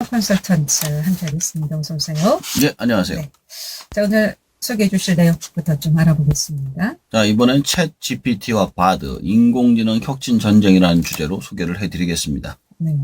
컨설턴트 함께하겠습니다. 어서 오세요. 네, 안녕하세요. 네. 자, 오늘 소개해 주실 내용부터 좀 알아보겠습니다. 자, 이번엔 챗 GPT와 바드, 인공지능 혁신 전쟁이라는 주제로 소개를 해드리겠습니다. 네.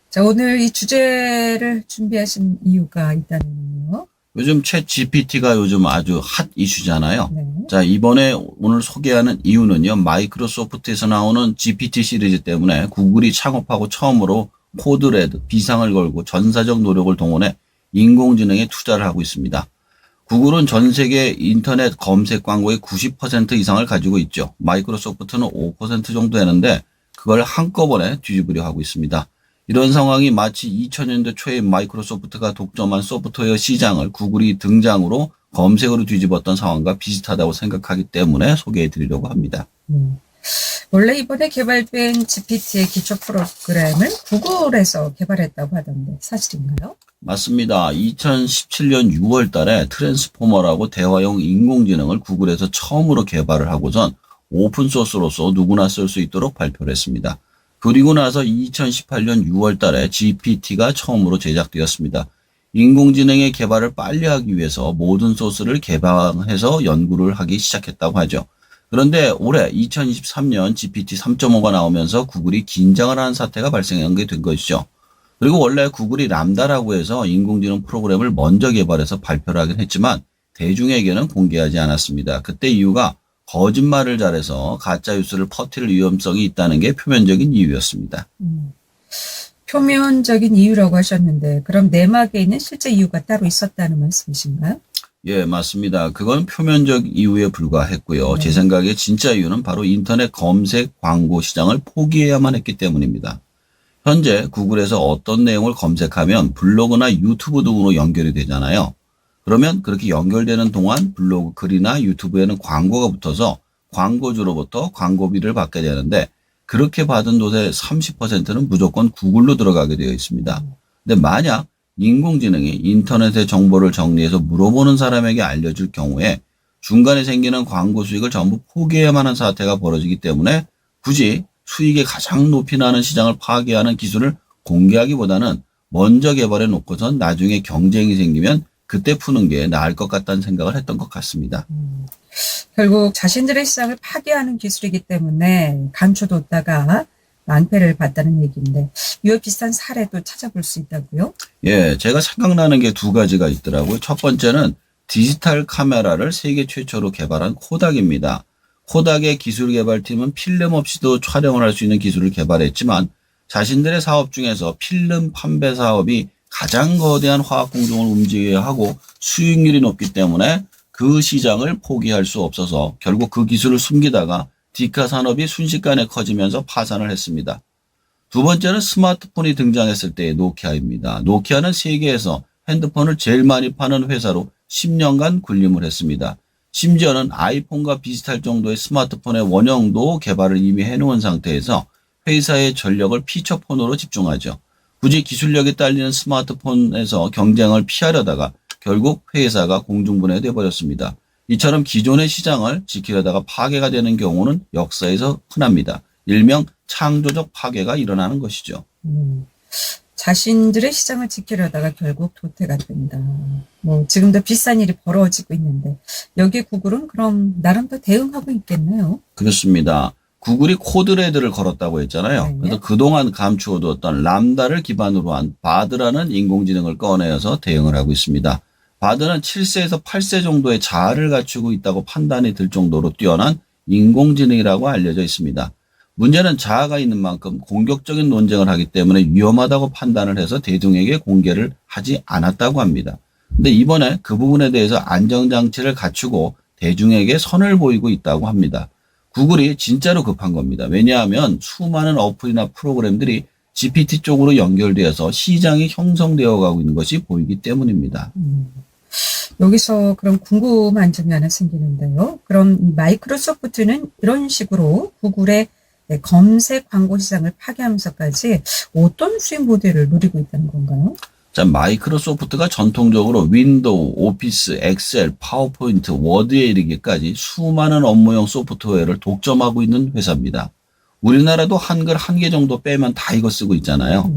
자, 오늘 이 주제를 준비하신 이유가 있다면요. 요즘 챗 GPT가 요즘 아주 핫 이슈잖아요. 네. 자, 이번에 오늘 소개하는 이유는요, 마이크로소프트에서 나오는 GPT 시리즈 때문에 구글이 창업하고 처음으로 코드레드, 비상을 걸고 전사적 노력을 동원해 인공지능에 투자를 하고 있습니다. 구글은 전 세계 인터넷 검색 광고의 90% 이상을 가지고 있죠. 마이크로소프트는 5% 정도 되는데 그걸 한꺼번에 뒤집으려 하고 있습니다. 이런 상황이 마치 2000년대 초에 마이크로소프트가 독점한 소프트웨어 시장을 구글이 등장으로 검색으로 뒤집었던 상황과 비슷하다고 생각하기 때문에 소개해 드리려고 합니다. 원래 이번에 개발된 GPT의 기초 프로그램을 구글에서 개발했다고 하던데 사실인가요? 맞습니다. 2017년 6월 달에 트랜스포머라고 대화용 인공지능을 구글에서 처음으로 개발을 하고선 오픈소스로서 누구나 쓸 수 있도록 발표를 했습니다. 그리고 나서 2018년 6월 달에 GPT가 처음으로 제작되었습니다. 인공지능의 개발을 빨리 하기 위해서 모든 소스를 개방해서 연구를 하기 시작했다고 하죠. 그런데 올해 2023년 GPT 3.5가 나오면서 구글이 긴장을 하는 사태가 발생한 게 된 것이죠. 그리고 원래 구글이 람다라고 해서 인공지능 프로그램을 먼저 개발해서 발표를 하긴 했지만 대중에게는 공개하지 않았습니다. 그때 이유가 거짓말을 잘해서 가짜 뉴스를 퍼뜨릴 위험성이 있다는 게 표면적인 이유였습니다. 표면적인 이유라고 하셨는데 그럼 내막에 있는 실제 이유가 따로 있었다는 말씀이신가요? 예, 맞습니다. 그건 표면적 이유에 불과했고요. 제 생각에 진짜 이유는 바로 인터넷 검색 광고 시장을 포기해야만 했기 때문입니다. 현재 구글에서 어떤 내용을 검색하면 블로그나 유튜브 등으로 연결이 되잖아요. 그러면 그렇게 연결되는 동안 블로그 글이나 유튜브에는 광고가 붙어서 광고주로부터 광고비를 받게 되는데 그렇게 받은 돈의 30%는 무조건 구글로 들어가게 되어 있습니다. 근데 만약 인공지능이 인터넷의 정보를 정리해서 물어보는 사람에게 알려줄 경우에 중간에 생기는 광고 수익을 전부 포기해야만 하는 사태가 벌어지기 때문에 굳이 수익이 가장 높이 나는 시장을 파괴하는 기술을 공개하기보다는 먼저 개발해 놓고선 나중에 경쟁이 생기면 그때 푸는 게 나을 것 같다는 생각을 했던 것 같습니다. 결국 자신들의 시장을 파괴하는 기술이기 때문에 감춰뒀다가 낭패를 봤다는 얘기인데 이와 비슷한 사례도 찾아볼 수 있다고요? 예, 제가 생각나는 게 두 가지가 있더라고요. 첫 번째는 디지털 카메라를 세계 최초로 개발한 코닥입니다. 코닥의 기술 개발팀은 필름 없이도 촬영을 할 수 있는 기술을 개발했지만 자신들의 사업 중에서 필름 판매 사업이 가장 거대한 화학 공정을 움직여야 하고 수익률이 높기 때문에 그 시장을 포기할 수 없어서 결국 그 기술을 숨기다가 디카 산업이 순식간에 커지면서 파산을 했습니다. 두 번째는 스마트폰이 등장했을 때의 노키아입니다. 노키아는 세계에서 핸드폰을 제일 많이 파는 회사로 10년간 군림을 했습니다. 심지어는 아이폰과 비슷할 정도의 스마트폰의 원형도 개발을 이미 해놓은 상태에서 회사의 전력을 피처폰으로 집중하죠. 굳이 기술력이 딸리는 스마트폰에서 경쟁을 피하려다가 결국 회사가 공중분해돼 버렸습니다. 이처럼 기존의 시장을 지키려다가 파괴가 되는 경우는 역사에서 흔합니다. 일명 창조적 파괴가 일어나는 것이죠. 자신들의 시장을 지키려다가 결국 도태가 된다. 지금도 비싼 일이 벌어지고 있는데 여기에 구글은 그럼 나름 더 대응하고 있겠네요. 그렇습니다. 구글이 코드레드를 걸었다고 했잖아요. 네. 그래서 그동안 감추어두었던 람다를 기반으로 한 바드라는 인공지능을 꺼내어서 대응을 하고 있습니다. 바드는 7세에서 8세 정도의 자아를 갖추고 있다고 판단이 들 정도로 뛰어난 인공지능이라고 알려져 있습니다. 문제는 자아가 있는 만큼 공격적인 논쟁을 하기 때문에 위험하다고 판단을 해서 대중에게 공개를 하지 않았다고 합니다. 근데 이번에 그 부분에 대해서 안정장치를 갖추고 대중에게 선을 보이고 있다고 합니다. 구글이 진짜로 급한 겁니다. 왜냐하면 수많은 어플이나 프로그램들이 GPT 쪽으로 연결되어서 시장이 형성되어 가고 있는 것이 보이기 때문입니다. 여기서 그럼 궁금한 점이 하나 생기는데요. 그럼 이 마이크로소프트는 이런 식으로 구글의 검색 광고 시장을 파괴하면서까지 어떤 수익 모델을 누리고 있다는 건가요? 자, 마이크로소프트가 전통적으로 윈도우, 오피스, 엑셀, 파워포인트, 워드에 이르기까지 수많은 업무용 소프트웨어를 독점하고 있는 회사입니다. 우리나라도 한글 한 개 정도 빼면 다 이거 쓰고 있잖아요.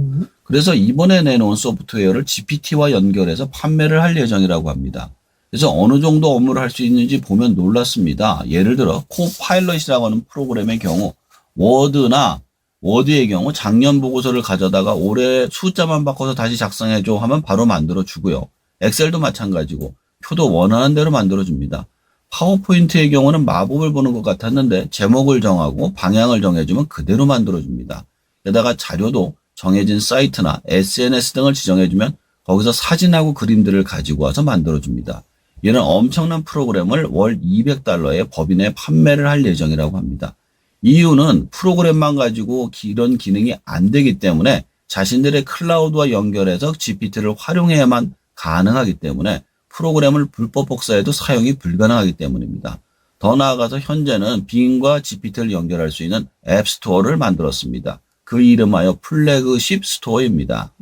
그래서 이번에 내놓은 소프트웨어를 GPT와 연결해서 판매를 할 예정이라고 합니다. 그래서 어느 정도 업무를 할 수 있는지 보면 놀랐습니다. 예를 들어 코파일럿이라고 하는 프로그램의 경우 워드의 경우 작년 보고서를 가져다가 올해 숫자만 바꿔서 다시 작성해줘 하면 바로 만들어주고요. 엑셀도 마찬가지고 표도 원하는 대로 만들어줍니다. 파워포인트의 경우는 마법을 보는 것 같았는데 제목을 정하고 방향을 정해주면 그대로 만들어줍니다. 게다가 자료도 정해진 사이트나 SNS 등을 지정해주면 거기서 사진하고 그림들을 가지고 와서 만들어줍니다. 이는 엄청난 프로그램을 월 $200에 법인에 판매를 할 예정이라고 합니다. 이유는 프로그램만 가지고 이런 기능이 안 되기 때문에 자신들의 클라우드와 연결해서 GPT를 활용해야만 가능하기 때문에 프로그램을 불법 복사해도 사용이 불가능하기 때문입니다. 더 나아가서 현재는 빙과 GPT를 연결할 수 있는 앱스토어를 만들었습니다. 그 이름하여 플래그십 스토어입니다.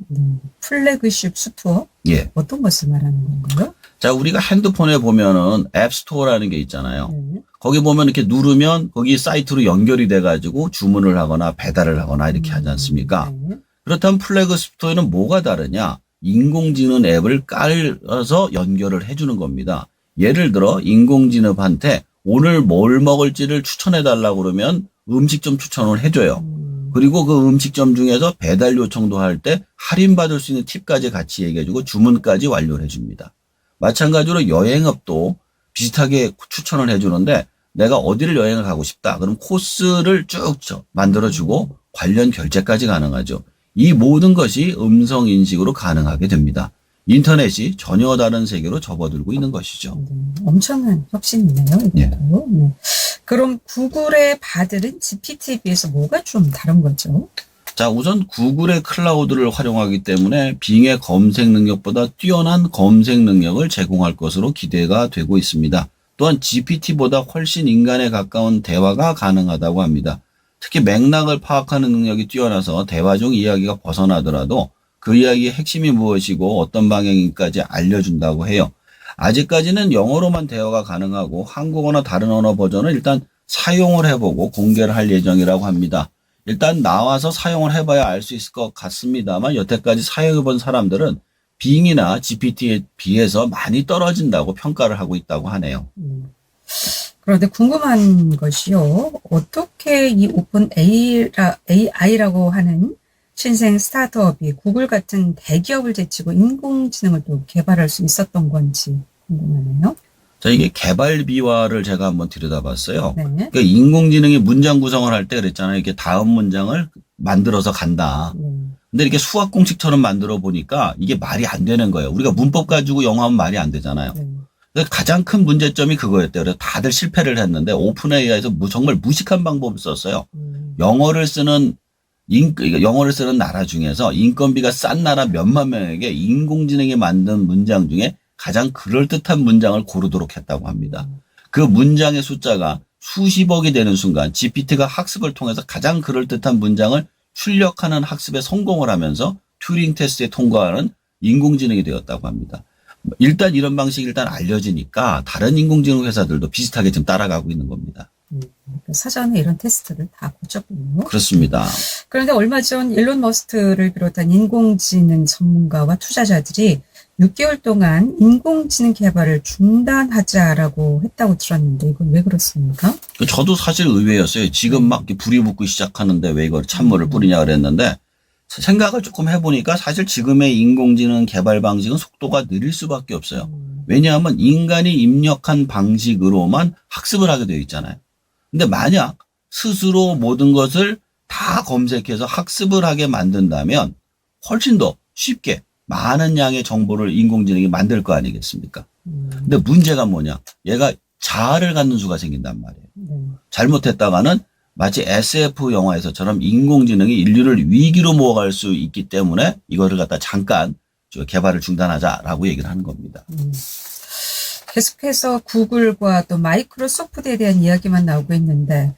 플래그십 스토어? 예. 어떤 것을 말하는 건가요? 자, 우리가 핸드폰에 보면은 앱스토어라는 게 있잖아요. 네. 거기 보면 이렇게 누르면 거기 사이트로 연결이 돼가지고 주문을 하거나 배달을 하거나 이렇게 하지 않습니까? 네. 그렇다면 플래그십 스토어는 뭐가 다르냐? 인공지능 앱을 깔아서 연결을 해주는 겁니다. 예를 들어 인공지능한테 오늘 뭘 먹을지를 추천해달라고 그러면 음식점 추천을 해줘요. 그리고 그 음식점 중에서 배달 요청도 할 때 할인받을 수 있는 팁까지 같이 얘기해주고 주문까지 완료를 해줍니다. 마찬가지로 여행업도 비슷하게 추천을 해주는데 내가 어디를 여행을 가고 싶다. 그럼 코스를 쭉 만들어주고 관련 결제까지 가능하죠. 이 모든 것이 음성 인식으로 가능하게 됩니다. 인터넷이 전혀 다른 세계로 접어들고 있는 것이죠. 엄청난 혁신이네요. 이것도. 예. 네. 그럼 구글의 바들은 GPT에 비해서 뭐가 좀 다른 거죠? 자, 우선 구글의 클라우드를 활용하기 때문에 빙의 검색 능력보다 뛰어난 검색 능력을 제공할 것으로 기대가 되고 있습니다. 또한 GPT보다 훨씬 인간에 가까운 대화가 가능하다고 합니다. 특히 맥락을 파악하는 능력이 뛰어나서 대화 중 이야기가 벗어나더라도 그 이야기의 핵심이 무엇이고 어떤 방향인지까지 알려준다고 해요. 아직까지는 영어로만 대화가 가능하고 한국어나 다른 언어 버전을 일단 사용을 해보고 공개를 할 예정이라고 합니다. 일단 나와서 사용을 해봐야 알 수 있을 것 같습니다만 여태까지 사용해본 사람들은 빙이나 GPT에 비해서 많이 떨어진다고 평가를 하고 있다고 하네요. 그런데 궁금한 것이요. 어떻게 이 오픈 AI라고 하는 신생 스타트업이 구글 같은 대기업을 제치고 인공지능을 또 개발할 수 있었던 건지 궁금하네요. 자, 이게 개발 비화를 제가 한번 들여다봤어요. 네. 그러니까 인공지능이 문장 구성을 할 때 그랬잖아요. 이렇게 다음 문장을 만들어서 간다. 근데 이렇게 수학 공식처럼 만들어 보니까 이게 말이 안 되는 거예요. 우리가 문법 가지고 영어하면 말이 안 되잖아요. 근데 가장 큰 문제점이 그거였대요. 그래서 다들 실패를 했는데 오픈 AI에서 정말 무식한 방법을 썼어요. 영어를 쓰는 나라 중에서 인건비가 싼 나라 몇만 명에게 인공지능이 만든 문장 중에 가장 그럴듯한 문장을 고르도록 했다고 합니다. 그 문장의 숫자가 수십억이 되는 순간 GPT가 학습을 통해서 가장 그럴듯한 문장을 출력하는 학습에 성공을 하면서 튜링 테스트에 통과하는 인공지능이 되었다고 합니다. 일단 이런 방식이 일단 알려지니까 다른 인공지능 회사들도 비슷하게 지금 따라가고 있는 겁니다. 사전에 이런 테스트를 다 거쳤군요. 그렇습니다. 그런데 얼마 전 일론 머스크를 비롯한 인공지능 전문가와 투자자들이 6개월 동안 인공지능 개발을 중단하자라고 했다고 들었는데 이건 왜 그렇습니까? 저도 사실 의외였어요. 지금 막 불이 붙고 시작하는데 왜 이걸 찬물을 뿌리냐 그랬는데 생각을 조금 해보니까 사실 지금의 인공지능 개발 방식은 속도가 느릴 수밖에 없어요. 왜냐하면 인간이 입력한 방식으로만 학습을 하게 되어 있잖아요. 근데 만약 스스로 모든 것을 다 검색해서 학습을 하게 만든다면 훨씬 더 쉽게 많은 양의 정보를 인공지능이 만들 거 아니겠습니까? 근데 문제가 뭐냐? 얘가 자아를 갖는 수가 생긴단 말이에요. 잘못했다가는 마치 SF 영화에서처럼 인공지능이 인류를 위기로 모아갈 수 있기 때문에 이거를 갖다 잠깐 개발을 중단하자라고 얘기를 하는 겁니다. 계속해서 구글과 또 마이크로소프트에 대한 이야기만 나오고 있는데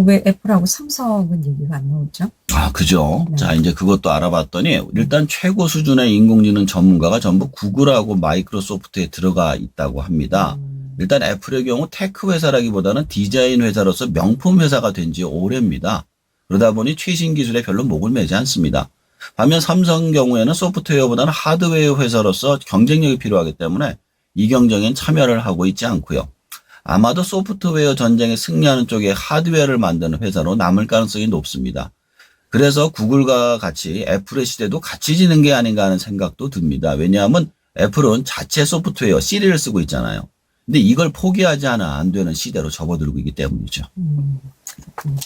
왜 애플하고 삼성은 얘기가 안 나오죠? 아, 그죠. 네. 자, 이제 그것도 알아봤더니 일단 최고 수준의 인공지능 전문가가 전부 구글하고 마이크로소프트에 들어가 있다고 합니다. 일단 애플의 경우 테크 회사라기보다는 디자인 회사로서 명품 회사가 된 지 오래입니다. 그러다 보니 최신 기술에 별로 목을 매지 않습니다. 반면 삼성 경우에는 소프트웨어보다는 하드웨어 회사로서 경쟁력이 필요하기 때문에 이 경쟁엔 참여를 하고 있지 않고요. 아마도 소프트웨어 전쟁에 승리하는 쪽에 하드웨어를 만드는 회사로 남을 가능성이 높습니다. 그래서 구글과 같이 애플의 시대도 같이 지는 게 아닌가 하는 생각도 듭니다. 왜냐하면 애플은 자체 소프트웨어 시리를 쓰고 있잖아요. 근데 이걸 포기하지 않아 안 되는 시대로 접어들고 있기 때문이죠. 그렇군요.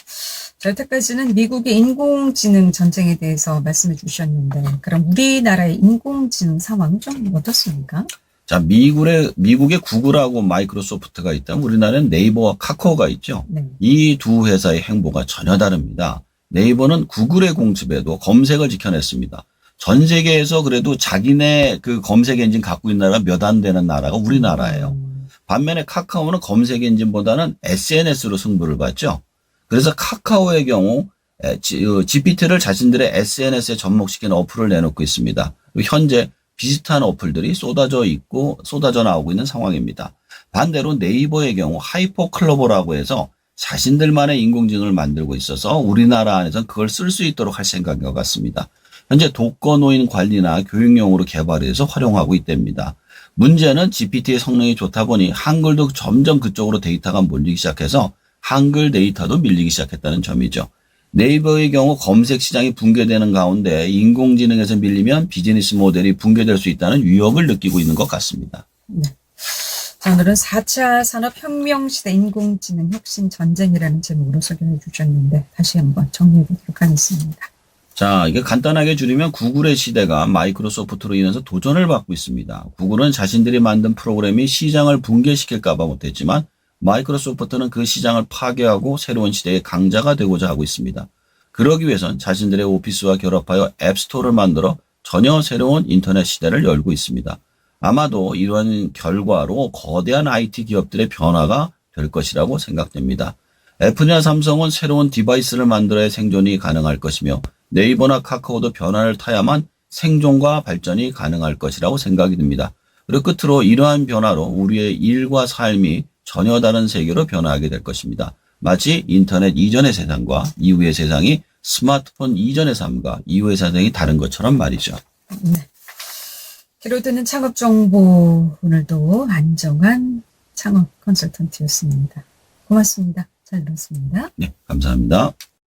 자, 여태까지는 미국의 인공지능 전쟁에 대해서 말씀해 주셨는데, 그럼 우리나라의 인공지능 상황은 좀 어떻습니까? 자, 미국의 구글하고 마이크로소프트가 있다면 우리나라는 네이버와 카카오가 있죠. 네. 이 두 회사의 행보가 전혀 다릅니다. 네이버는 구글의 공습에도 검색을 지켜냈습니다. 전 세계에서 그래도 자기네 그 검색 엔진 갖고 있는 나라가 몇 안 되는 나라가 우리나라예요. 반면에 카카오는 검색 엔진보다는 SNS로 승부를 봤죠. 그래서 카카오의 경우 GPT를 자신들의 SNS에 접목시키는 어플을 내놓고 있습니다. 현재 비슷한 어플들이 쏟아져 나오고 있는 상황입니다. 반대로 네이버의 경우 하이퍼클로버라고 해서 자신들만의 인공지능을 만들고 있어서 우리나라 안에서는 그걸 쓸 수 있도록 할 생각인 것 같습니다. 현재 독거노인 관리나 교육용으로 개발해서 활용하고 있답니다. 문제는 GPT의 성능이 좋다 보니 한글도 점점 그쪽으로 데이터가 몰리기 시작해서 한글 데이터도 밀리기 시작했다는 점이죠. 네이버의 경우 검색 시장이 붕괴되는 가운데 인공지능에서 밀리면 비즈니스 모델이 붕괴될 수 있다는 위협을 느끼고 있는 것 같습니다. 네. 자, 오늘은 4차 산업혁명 시대 인공지능 혁신 전쟁이라는 제목으로 소개해 주셨는데 다시 한번 정리해 보도록 하겠습니다. 자, 이게 간단하게 줄이면 구글의 시대가 마이크로소프트로 인해서 도전을 받고 있습니다. 구글은 자신들이 만든 프로그램이 시장을 붕괴시킬까 봐 못했지만 마이크로소프트는 그 시장을 파괴하고 새로운 시대의 강자가 되고자 하고 있습니다. 그러기 위해선 자신들의 오피스와 결합하여 앱스토어를 만들어 전혀 새로운 인터넷 시대를 열고 있습니다. 아마도 이러한 결과로 거대한 IT 기업들의 변화가 될 것이라고 생각됩니다. 애플이나 삼성은 새로운 디바이스를 만들어야 생존이 가능할 것이며 네이버나 카카오도 변화를 타야만 생존과 발전이 가능할 것이라고 생각이 듭니다. 그리고 끝으로 이러한 변화로 우리의 일과 삶이 전혀 다른 세계로 변화하게 될 것입니다. 마치 인터넷 이전의 세상과 이후의 세상이 스마트폰 이전의 삶과 이후의 세상이 다른 것처럼 말이죠. 네. 귀로 듣는 창업 정보, 오늘도 안정환 창업 컨설턴트였습니다. 고맙습니다. 잘 들었습니다. 네, 감사합니다.